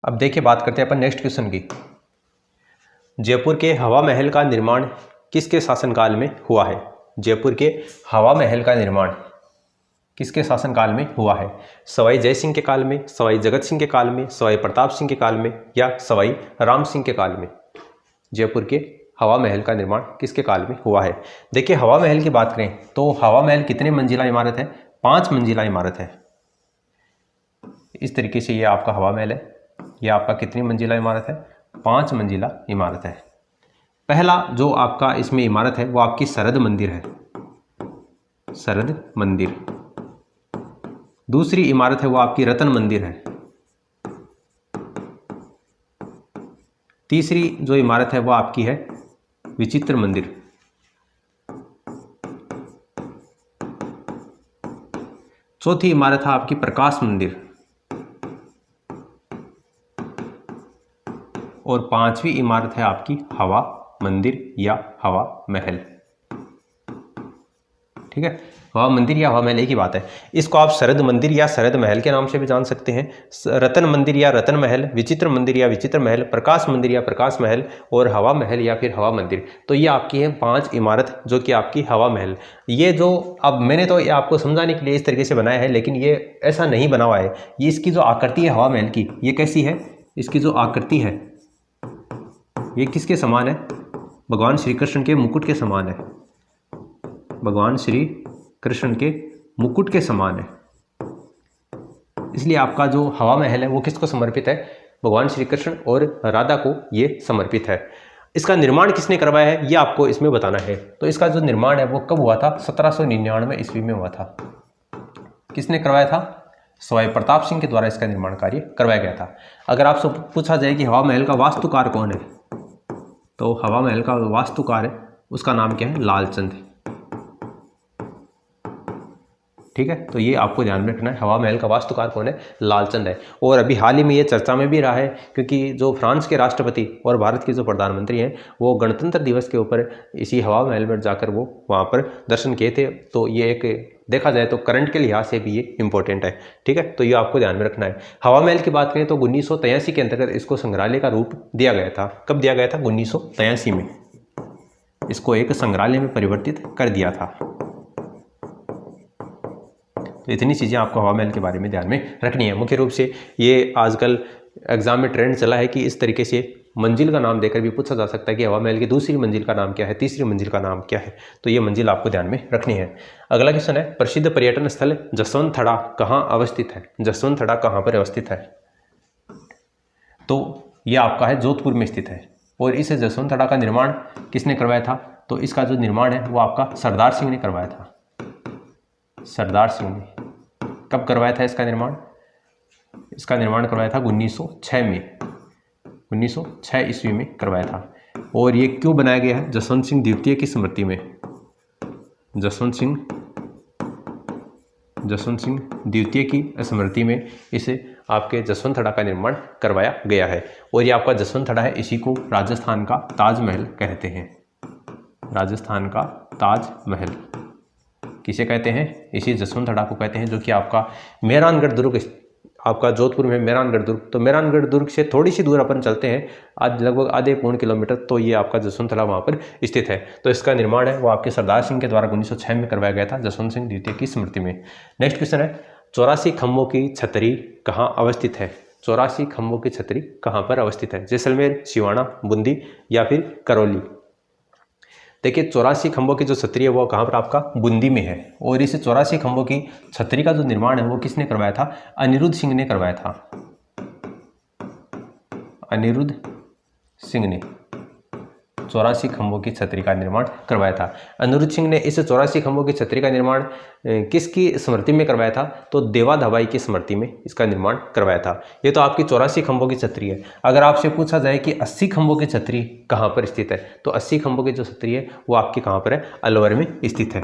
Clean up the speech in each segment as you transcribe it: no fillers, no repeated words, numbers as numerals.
अब देखिए बात करते हैं अपन नेक्स्ट क्वेश्चन की। जयपुर के हवा महल का निर्माण किसके शासनकाल में हुआ है? जयपुर के हवा महल का निर्माण किसके शासनकाल में हुआ है? सवाई जय सिंह के काल में, सवाई जगत सिंह के काल में, सवाई प्रताप सिंह के काल में या सवाई राम सिंह के काल में? जयपुर के हवा महल का निर्माण किसके काल में हुआ है? देखिए हवा महल की बात करें तो हवा महल कितने मंजिला इमारत है? 5 मंजिला इमारत है। इस तरीके से ये आपका हवा महल है। ये आपका कितनी मंजिला इमारत है? 5 मंजिला इमारत है। पहला जो आपका इसमें इमारत है वो आपकी सरद मंदिर है, सरद मंदिर। दूसरी इमारत है वो आपकी रतन मंदिर है। तीसरी जो इमारत है वो आपकी है विचित्र मंदिर। चौथी इमारत है आपकी प्रकाश मंदिर। और 5वीं इमारत है आपकी हवा मंदिर या हवा महल। ठीक है, हवा मंदिर या हवा महल एक ही बात है। इसको आप सरद मंदिर या सरद महल के नाम से भी जान सकते हैं। रतन मंदिर या रतन महल, विचित्र मंदिर या विचित्र महल, प्रकाश मंदिर या प्रकाश महल और हवा महल या फिर हवा मंदिर। तो ये आपकी है 5 इमारत जो कि आपकी हवा महल। ये जो अब मैंने तो ये आपको समझाने के लिए इस तरीके से बनाया है, लेकिन ये ऐसा नहीं बना हुआ है। ये इसकी जो आकृति है हवा महल की, ये कैसी है? इसकी जो आकृति है ये किसके समान है? भगवान श्री कृष्ण के मुकुट के समान है। भगवान श्री कृष्ण के मुकुट के समान है। इसलिए आपका जो हवा महल है वो किसको समर्पित है? भगवान श्री कृष्ण और राधा को ये समर्पित है। इसका निर्माण किसने करवाया है ये आपको इसमें बताना है। तो इसका जो निर्माण है वो कब हुआ था? 1799 ईस्वी में हुआ था। किसने करवाया था? सवाई प्रताप सिंह के द्वारा इसका निर्माण कार्य करवाया गया था। अगर आपसे पूछा जाए कि हवा महल का वास्तुकार कौन है, तो हवा महल का वास्तुकार है उसका नाम क्या है? लालचंद। ठीक है, तो ये आपको ध्यान में रखना है। हवा महल का वास्तुकार कौन है? लालचंद है। और अभी हाल ही में ये चर्चा में भी रहा है, क्योंकि जो फ्रांस के राष्ट्रपति और भारत के जो प्रधानमंत्री हैं वो गणतंत्र दिवस के ऊपर इसी हवा महल में जाकर वो वहाँ पर दर्शन किए थे। तो ये एक देखा जाए तो करंट के लिहाज से भी ये इंपॉर्टेंट है। ठीक है, तो ये आपको ध्यान में रखना है। हवा महल की बात करें तो 1983 के अंतर्गत इसको संग्रहालय का रूप दिया गया था। कब दिया गया था? 1983 में इसको एक संग्रहालय में परिवर्तित कर दिया था। तो इतनी चीज़ें आपको हवा महल के बारे में ध्यान में रखनी है। मुख्य रूप से ये आजकल एग्जाम में ट्रेंड चला है कि इस तरीके से मंजिल का नाम देकर भी पूछा जा सकता है कि हवा महल की दूसरी मंजिल का नाम क्या है, तीसरी मंजिल का नाम क्या है। तो ये मंजिल आपको ध्यान में रखनी है। अगला क्वेश्चन है, प्रसिद्ध पर्यटन स्थल जसवंत थड़ा कहाँ अवस्थित है? जसवंत थड़ा कहाँ पर अवस्थित है? तो ये आपका है जोधपुर में स्थित है। और इस जसवंत थड़ा का निर्माण किसने करवाया था? तो इसका जो निर्माण है वो आपका सरदार सिंह ने करवाया था। सरदार सिंह ने कब करवाया था इसका निर्माण? इसका निर्माण करवाया था 1906 में, 1906 ईस्वी में करवाया था। और ये क्यों बनाया गया है? जसवंत सिंह द्वितीय की स्मृति में। जसवंत सिंह द्वितीय की स्मृति में इसे आपके जसवंत थड़ा का निर्माण करवाया गया है। और ये आपका जसवंत थड़ा है, इसी को राजस्थान का ताजमहल कहते हैं। राजस्थान का ताजमहल किसे कहते हैं? इसी जसवंत थड़ा को कहते हैं, जो कि आपका मेहरानगढ़ दुर्ग, आपका जोधपुर में मेहरानगढ़ दुर्ग। तो मेहरानगढ़ दुर्ग से थोड़ी सी दूर अपन चलते हैं, आज लगभग आधे पौन किलोमीटर, तो ये आपका जसवंत थड़ा वहाँ पर स्थित है। तो इसका निर्माण है वो आपके सरदार सिंह के द्वारा 1906 में करवाया गया था, जसवंत सिंह द्वितीय की स्मृति में। नेक्स्ट क्वेश्चन है, 84 खंभों की छतरी कहाँ अवस्थित है? 84 खंभों की छतरी कहाँ पर अवस्थित है? जैसलमेर, सिवाना, बूंदी या फिर करौली? देखिए 84 खंभों की जो छतरी है वो कहाँ पर? आपका बूंदी में है। और इस 84 खंभों की छतरी का जो निर्माण है वो किसने करवाया था? अनिरुद्ध सिंह ने करवाया था। अनिरुद्ध सिंह ने 84 खंभों की छतरी का निर्माण करवाया था। अनिरुद्ध सिंह ने इस 84 खंभों की छतरी का निर्माण किसकी स्मृति में करवाया था? तो देवा धबाई की स्मृति में इसका निर्माण करवाया था। ये तो आपकी 84 खंभों की छतरी है। अगर आपसे पूछा जाए कि 80 खंभों की छतरी कहाँ पर स्थित है, तो 80 खंभों की जो छतरी है वो आपकी कहाँ पर है? अलवर में स्थित है।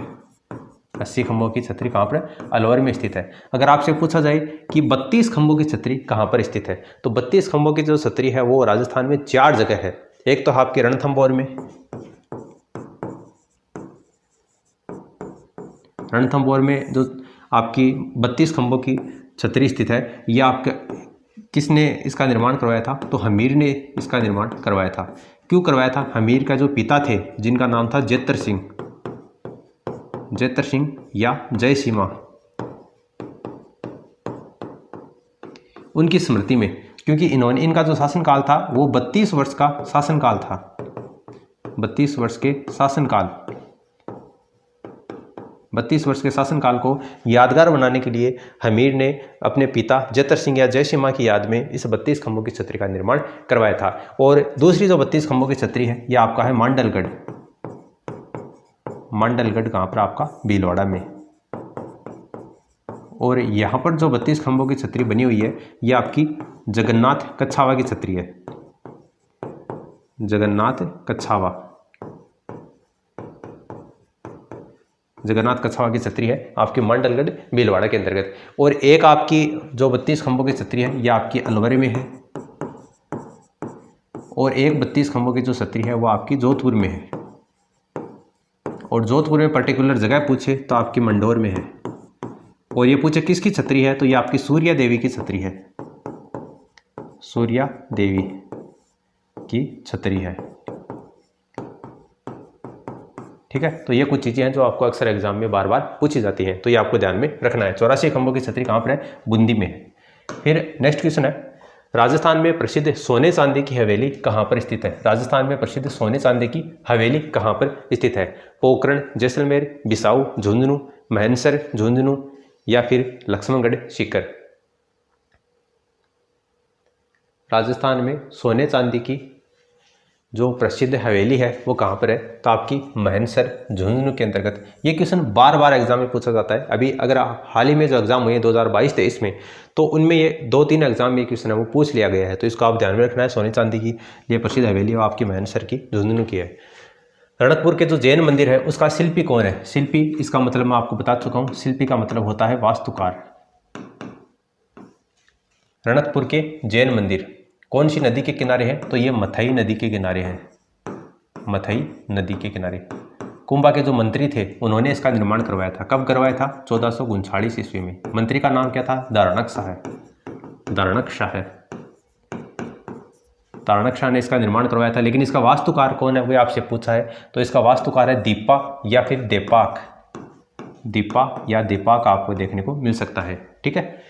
80 खंभों की छतरी कहाँ पर है? अलवर में स्थित है। अगर आपसे पूछा जाए कि 32 खंभों की छतरी कहाँ पर स्थित है, तो 32 खंभों की जो छतरी है वो राजस्थान में 4 जगह है। एक तो आपके रणथंभौर में, रणथंभौर में जो आपकी 32 खंभों की छतरी स्थित है, यह आपके किसने इसका निर्माण करवाया था? तो हमीर ने इसका निर्माण करवाया था। क्यों करवाया था? हमीर का जो पिता थे जिनका नाम था जेतर सिंह या जय सीमा, उनकी स्मृति में, क्योंकि इनका जो शासनकाल था वो 32 वर्ष का शासनकाल था। 32 वर्ष के शासनकाल को यादगार बनाने के लिए हमीर ने अपने पिता जेतर सिंह या जय सीमा की याद में इस 32 खंभों की छतरी का निर्माण करवाया था। और दूसरी जो 32 खंभों की छतरी है यह आपका है मांडलगढ़ कहाँ पर? आपका भीलवाड़ा में। और यहाँ पर जो 32 खंभों की छतरी बनी हुई है यह आपकी जगन्नाथ कच्छावा की छतरी है। जगन्नाथ कच्छावा की छतरी है आपकी मांडलगढ़ भीलवाड़ा के अंतर्गत। और एक आपकी जो 32 खंभों की छतरी है यह आपकी अलवर में है। और एक 32 खंभों की जो छतरी है वो आपकी जोधपुर में है। और जोधपुर में पर्टिकुलर जगह पूछे तो आपकी मंडोर में है। और ये पूछे किसकी छतरी है तो ये आपकी सूर्या देवी की छतरी है। सूर्या देवी की छतरी है। ठीक है, तो ये कुछ चीज़ें हैं जो आपको अक्सर एग्जाम में बार बार पूछी जाती हैं, तो ये आपको ध्यान में रखना है। 84 खंभों की छतरी कहाँ पर है? बूंदी में है। फिर नेक्स्ट क्वेश्चन है, राजस्थान में प्रसिद्ध सोने चांदी की हवेली कहाँ पर स्थित है? राजस्थान में प्रसिद्ध सोने चांदी की हवेली कहाँ पर स्थित है? पोखरण, जैसलमेर, बिसाऊ, झुंझुनू, महेंसर, झुंझुनू या फिर लक्ष्मणगढ़ सीकर। राजस्थान में सोने चांदी की जो प्रसिद्ध हवेली है वो कहाँ पर है? तो आपकी महेंसर, झुंझुनू के अंतर्गत। ये क्वेश्चन बार बार एग्जाम में पूछा जाता है। अभी अगर हाल ही में जो एग्जाम हुए 2022-23 में, तो उनमें ये 2-3 एग्जाम में क्वेश्चन है वो पूछ लिया गया है, तो इसको आप ध्यान में रखना है। सोने चांदी की ये प्रसिद्ध हवेली है वो आपकी महेंसर की, झुंझुनू की है। रणकपुर के जो जैन मंदिर है उसका शिल्पी कौन है? शिल्पी, इसका मतलब मैं आपको बता चुका हूँ, शिल्पी का मतलब होता है वास्तुकार। रणकपुर के जैन मंदिर कौन सी नदी के किनारे है? तो ये मथई नदी के किनारे है। मथई नदी के किनारे। कुंभा के जो मंत्री थे उन्होंने इसका निर्माण करवाया था। कब करवाया था? 1439 ईस्वी में। मंत्री का नाम क्या था? तारणक शाह ने इसका निर्माण करवाया था। लेकिन इसका वास्तुकार कौन है वो आपसे पूछा है, तो इसका वास्तुकार है दीपा या फिर देपाक। दीपा या देपाक आपको देखने को मिल सकता है। ठीक है,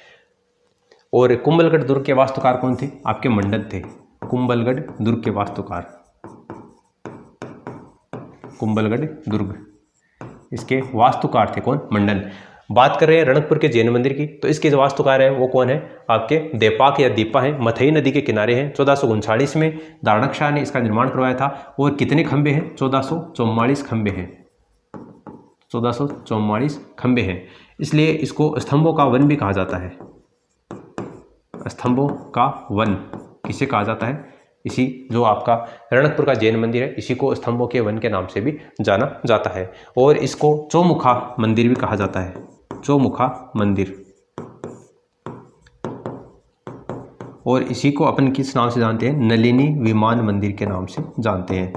और कुंभलगढ़ दुर्ग के वास्तुकार कौन थे? आपके मंडन थे। कुंभलगढ़ दुर्ग के वास्तुकार, कुंभलगढ़ दुर्ग, इसके वास्तुकार थे कौन? मंडन। बात कर रहे हैं रणकपुर के जैन मंदिर की, तो इसके जो वास्तुकार है वो कौन है? आपके देपाक या दीपा है। मथई नदी के किनारे हैं। 1439 में तारणक शाह ने इसका निर्माण करवाया था। और कितने खंबे हैं? 1444 खंबे हैं। 1444 खंबे हैं, इसलिए इसको स्तंभों का वन भी कहा जाता है। स्तंभों का वन किसे कहा जाता है? इसी जो आपका रणकपुर का जैन मंदिर है इसी को स्तंभों के वन के नाम से भी जाना जाता है। और इसको चौमुखा मंदिर भी कहा जाता है। चौमुखा मंदिर। और इसी को अपन किस नाम से जानते हैं? नलिनी विमान मंदिर के नाम से जानते हैं।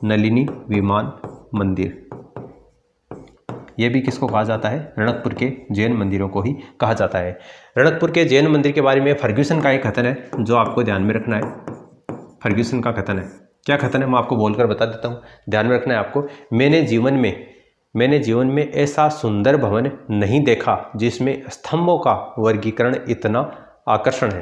नलिनी विमान मंदिर, यह भी किसको कहा जाता है? रणकपुर के जैन मंदिरों को ही कहा जाता है। रणकपुर के जैन मंदिर के बारे में फर्ग्यूसन का एक कथन है जो आपको ध्यान में रखना है। फर्ग्यूसन का कथन है, क्या कथन है मैं आपको बोलकर बता देता हूँ, ध्यान में रखना है आपको। मैंने जीवन में ऐसा सुंदर भवन नहीं देखा जिसमें स्तंभों का वर्गीकरण इतना आकर्षण है।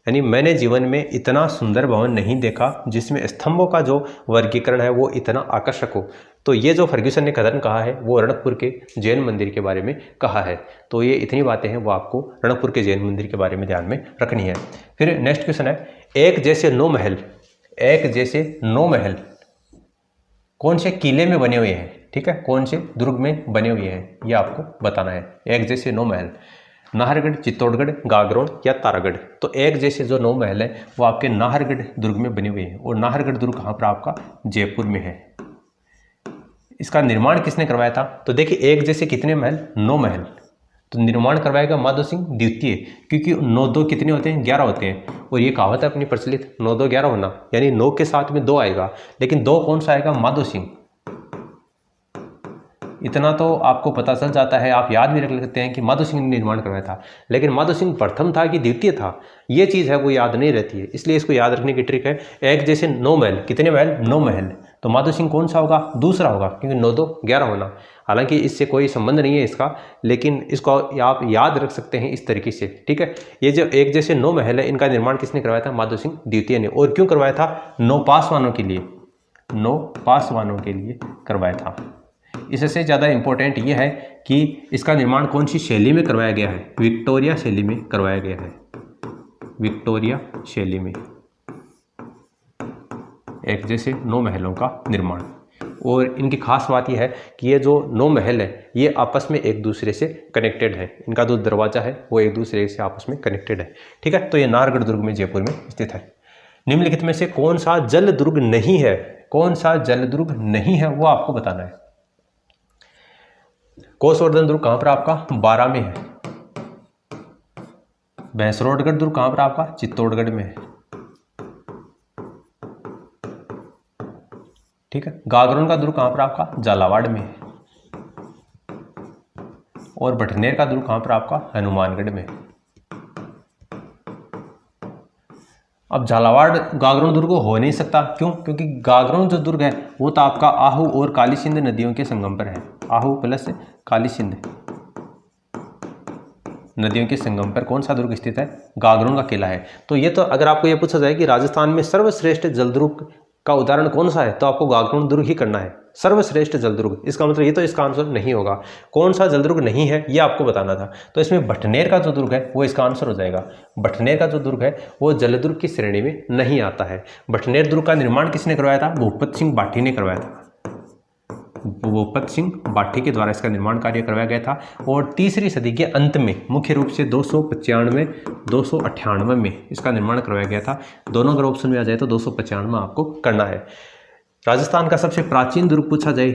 यानी मैंने जीवन में इतना सुंदर भवन नहीं देखा जिसमें स्तंभों का जो वर्गीकरण है वो इतना आकर्षक हो। तो ये जो फर्ग्यूसन ने कथन कहा है वो रणकपुर के जैन मंदिर के बारे में कहा है। तो ये इतनी बातें हैं वो आपको रणकपुर के जैन मंदिर के बारे में ध्यान में रखनी है। फिर नेक्स्ट क्वेश्चन है, एक जैसे 9 महल कौन से किले में बने हुए हैं? ठीक है, कौन से दुर्ग में बने हुए हैं ये आपको बताना है। एक जैसे 9 महल, नाहरगढ़, चित्तौड़गढ़, गागरोन या तारागढ़। तो एक जैसे जो 9 महल है वो आपके नाहरगढ़ दुर्ग में बने हुए हैं। और नाहरगढ़ दुर्ग कहाँ पर? आपका जयपुर में है। इसका निर्माण किसने करवाया था? तो देखिए, एक जैसे कितने महल? 9 महल। तो निर्माण करवाएगा माधो सिंह द्वितीय, क्योंकि 9-2 कितने होते हैं? 11 होते हैं। और ये कहावत है अपनी प्रचलित, 9-2 11 होना, यानी 9 के साथ में 2 आएगा, लेकिन 2 कौन सा आएगा? माधो सिंह। इतना तो आपको पता चल जाता है, आप याद भी रख सकते हैं कि माधो सिंह ने निर्माण करवाया था। लेकिन माधो सिंह प्रथम था कि द्वितीय था, ये चीज़ है वो याद नहीं रहती है, इसलिए इसको याद रखने की ट्रिक है। एक जैसे 9 महल, कितने महल? 9 महल, तो माधो सिंह कौन सा होगा? दूसरा होगा, क्योंकि 9 2 11 होना। हालांकि इससे कोई संबंध नहीं है इसका, लेकिन इसको आप याद रख सकते हैं इस तरीके से, ठीक है। ये जो एक जैसे 9 महल है, इनका निर्माण किसने करवाया था? माधो सिंह द्वितीय ने। और क्यों करवाया था? 9 पासवानों के लिए, 9 पासवानों के लिए करवाया था। इससे ज़्यादा इम्पोर्टेंट ये है कि इसका निर्माण कौन सी शैली में करवाया गया है? विक्टोरिया शैली में करवाया गया है, विक्टोरिया शैली में, एक जैसे 9 महलों का निर्माण। और इनकी खास बात यह है कि ये जो 9 महल है ये आपस में एक दूसरे से कनेक्टेड है, इनका जो दरवाजा है वो एक दूसरे से आपस में कनेक्टेड है, ठीक है। तो ये नाहरगढ़ दुर्ग में जयपुर में स्थित है। निम्नलिखित में से कौन सा जल दुर्ग नहीं है? कौन सा जल दुर्ग नहीं है वो आपको बताना है। कोसवर्धन दुर्ग कहां पर आपका? बारां में है। भैंसरोडगढ़ दुर्ग कहां पर आपका? चित्तौड़गढ़ में है, ठीक है। गागरोन का दुर्ग कहां पर आपका? झालावाड़ में है। और भटनेर का दुर्ग कहां पर आपका? हनुमानगढ़ में। अब झालावाड़ गागरोन दुर्ग हो नहीं सकता, क्यों? क्योंकि गागरोन जो दुर्ग है वो तो आपका आहू और काली सिंध नदियों के संगम पर है। आहू प्लस काली सिंध नदियों के संगम पर कौन सा दुर्ग स्थित है? गागरोन का किला है। तो ये तो अगर आपको ये पूछा जाए कि राजस्थान में सर्वश्रेष्ठ जलदुर्ग का उदाहरण कौन सा है, तो आपको गागरोन दुर्ग ही करना है, सर्वश्रेष्ठ जलदुर्ग। इसका मतलब ये तो इसका आंसर नहीं होगा। कौन सा जलदुर्ग नहीं है ये आपको बताना था, तो इसमें भटनेर का जो दुर्ग है वो इसका आंसर हो जाएगा। भटनेर का जो दुर्ग है वो जलदुर्ग की श्रेणी में नहीं आता है। भटनेर दुर्ग का निर्माण किसने करवाया था? भूपत सिंह बाठी ने करवाया था। भूपत सिंह बाठी के द्वारा इसका निर्माण कार्य करवाया गया था। और तीसरी सदी के अंत में, मुख्य रूप से 295 298 में इसका निर्माण करवाया गया था। दोनों अगर ऑप्शन में आ जाए तो 295 आपको करना है। राजस्थान का सबसे प्राचीन दुर्ग पूछा जाए,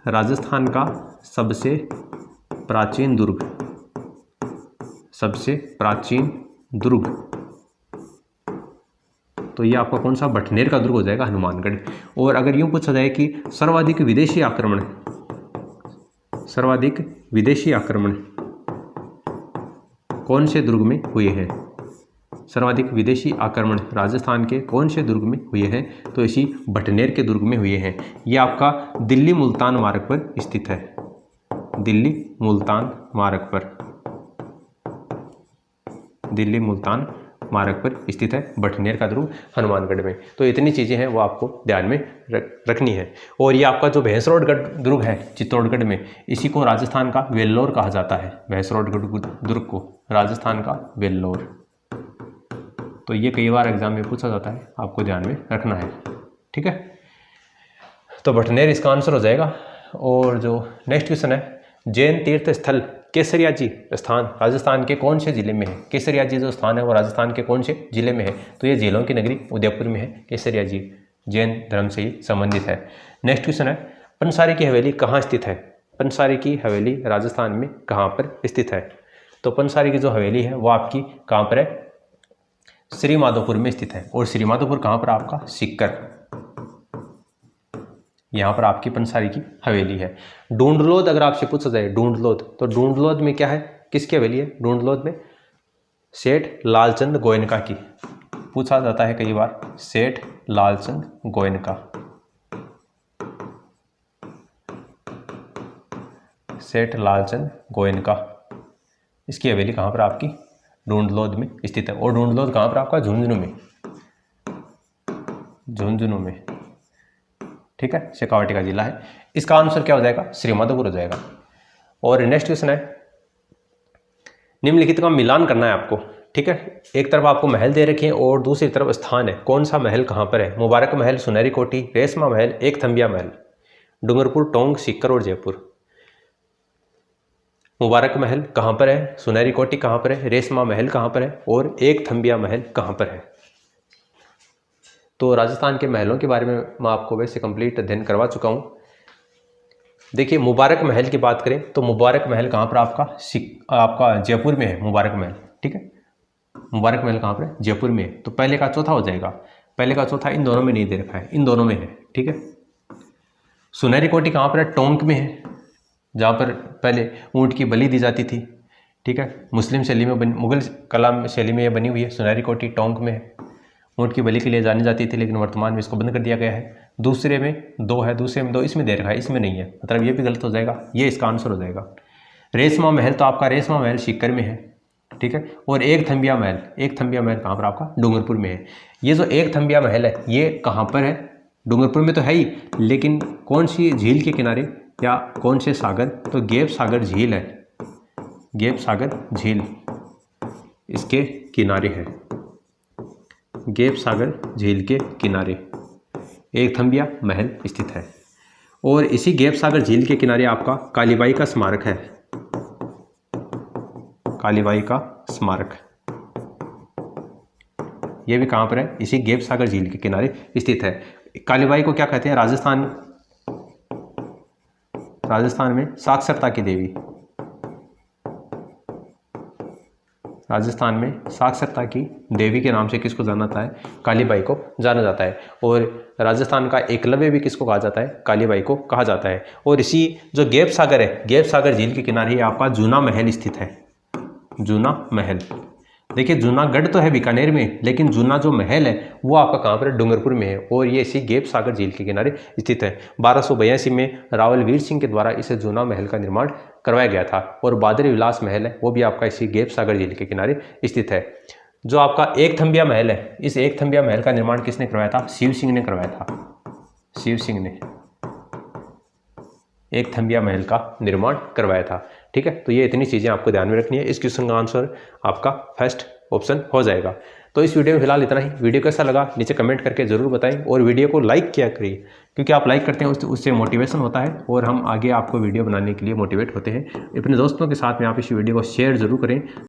राजस्थान का सबसे प्राचीन दुर्ग, सबसे प्राचीन दुर्ग, तो ये आपका कौन सा? भटनेर का दुर्ग हो जाएगा, हनुमानगढ़। और अगर यूं पूछा जाए कि सर्वाधिक विदेशी आक्रमण, सर्वाधिक विदेशी आक्रमण कौन से दुर्ग में हुए हैं? सर्वाधिक विदेशी आक्रमण राजस्थान के कौन से दुर्ग में हुए हैं? तो इसी भटनेर के दुर्ग में हुए हैं। ये आपका दिल्ली मुल्तान मार्ग पर स्थित है, दिल्ली मुल्तान मार्ग पर, दिल्ली मुल्तान मार्ग पर स्थित है भटनेर का दुर्ग, हनुमानगढ़ में। तो इतनी चीज़ें हैं वो आपको ध्यान में रखनी है। और ये आपका जो भैंसरोडगढ़ दुर्ग है चित्तौड़गढ़ में, इसी को राजस्थान का वेल्लोर कहा जाता है। भैंसरोडगढ़ दुर्ग को राजस्थान का वेल्लोर। तो ये कई बार एग्जाम में पूछा जाता है, आपको ध्यान में रखना है, ठीक है। तो भटनेर इसका आंसर हो जाएगा। और जो नेक्स्ट क्वेश्चन है, जैन तीर्थ स्थल केसरिया जी स्थान राजस्थान के कौन से जिले में है? केसरिया जी जो स्थान है वो राजस्थान के कौन से जिले में है? तो ये झीलों की नगरी उदयपुर में है केसरिया जी, जैन धर्म से ही संबंधित है। नेक्स्ट क्वेश्चन है, पंसारी की हवेली कहाँ स्थित है? पंसारी की हवेली राजस्थान में कहाँ पर स्थित है? तो पंसारी की जो हवेली है वो आपकी कहाँ पर है? श्री माधोपुर में स्थित है। और श्री माधोपुर कहाँ पर? आपका सीकर, यहाँ पर आपकी पंसारी की हवेली है। ढूंढलोद अगर आपसे पूछा जाए ढूंढलोद, तो ढूंढलोद में क्या है? किसकी हवेली है ढूंढलोद में? सेठ लालचंद गोयनका की। पूछा जाता है कई बार, सेठ लालचंद गोयनका, सेठ लालचंद गोयनका, इसकी हवेली कहाँ पर? आपकी ढूंढलोद में स्थित है। और ढूंढलोद कहाँ पर? आपका झुंझुनू में, झुंझुनू में, ठीक है, शेखावाटी का जिला है। इसका आंसर क्या हो जाएगा? श्री माधोपुर हो जाएगा। और नेक्स्ट क्वेश्चन है, निम्नलिखित का मिलान करना है आपको, ठीक है। एक तरफ आपको महल दे रखे हैं और दूसरी तरफ स्थान है, कौन सा महल कहाँ पर है? मुबारक महल, सुनहरी कोठी, रेशमा महल, एक थंबिया महल। डूंगरपुर, टोंक, सीकर और जयपुर। मुबारक महल कहाँ पर है? सुनहरी कोठी कहाँ पर है? रेशमा महल कहाँ पर है? और एक थंबिया महल कहाँ पर है? तो राजस्थान के महलों के बारे में मैं आपको वैसे कंप्लीट अध्ययन करवा चुका हूँ। देखिए, मुबारक महल की बात करें तो मुबारक महल कहाँ पर? आपका जयपुर में है मुबारक महल, ठीक है। मुबारक महल कहाँ पर है? जयपुर में है। तो पहले का चौथा हो जाएगा, पहले का चौथा इन दोनों में नहीं दे रखा है, इन दोनों में है, ठीक है। सुनहरी कोठी कहाँ पर है? टोंक में है, जहाँ पर पहले ऊँट की बलि दी जाती थी, ठीक है। मुस्लिम शैली में मुगल कला शैली में ये बनी हुई है, सुनहरी कोठी टोंक में है। ऊँट की बलि के लिए जानी जाती थी, लेकिन वर्तमान में इसको बंद कर दिया गया है। दूसरे में 2 है, दूसरे में 2, इसमें दे रखा है, इसमें नहीं है, मतलब ये भी गलत हो जाएगा, ये इसका आंसर हो जाएगा। रेशमा महल, तो आपका रेशमा महल सीकर में है, ठीक है। और एक थंबिया महल, एक थंबिया महल कहाँ पर आपका डूंगरपुर में है। ये जो एक थंबिया महल है ये कहाँ पर है, डूंगरपुर में तो है ही, लेकिन कौन सी झील के किनारे या कौन से सागर, तो गेप सागर झील है, गेप सागर झील इसके किनारे है, गेप सागर झील के किनारे एक थंबिया महल स्थित है। और इसी गेप सागर झील के किनारे आपका कालीबाई का स्मारक है, कालीबाई का स्मारक, यह भी कहाँ पर है, इसी गेप सागर झील के किनारे स्थित है। कालीबाई को क्या कहते हैं, राजस्थान में साक्षरता की देवी, राजस्थान में साक्षरता की देवी के नाम से किसको जाना जाता है, कालीबाई को जाना जाता है। और राजस्थान का एकलव्य भी किसको कहा जाता है, कालीबाई को कहा जाता है। और इसी जो गेप सागर है, गेप सागर झील के किनारे आपका जूना महल स्थित है, जूना महल। देखिए जूनागढ़ तो है बीकानेर में, लेकिन जूना जो महल है वो आपका कहाँ पर है, डूंगरपुर में है, और ये इसी गेप सागर झील के किनारे स्थित है। 1282 में रावल वीर सिंह के द्वारा इस जूना महल का निर्माण करवाया गया था। और बादरी विलास महल है वो भी आपका इसी गेप सागर झील के किनारे स्थित है। जो आपका एक थंबिया महल है, इस एक थंबिया महल का निर्माण किसने करवाया था, शिव सिंह ने करवाया था, शिव सिंह ने एक थंबिया महल का निर्माण करवाया था, ठीक है। तो ये इतनी चीज़ें आपको ध्यान में रखनी है, इस क्वेश्चन का आंसर आपका फर्स्ट ऑप्शन हो जाएगा। तो इस वीडियो में फिलहाल इतना ही। वीडियो कैसा लगा नीचे कमेंट करके ज़रूर बताएं, और वीडियो को लाइक किया करिए, क्योंकि आप लाइक करते हैं उससे मोटिवेशन होता है और हम आगे आपको वीडियो बनाने के लिए मोटिवेट होते हैं। अपने दोस्तों के साथ में आप इस वीडियो को शेयर ज़रूर करें।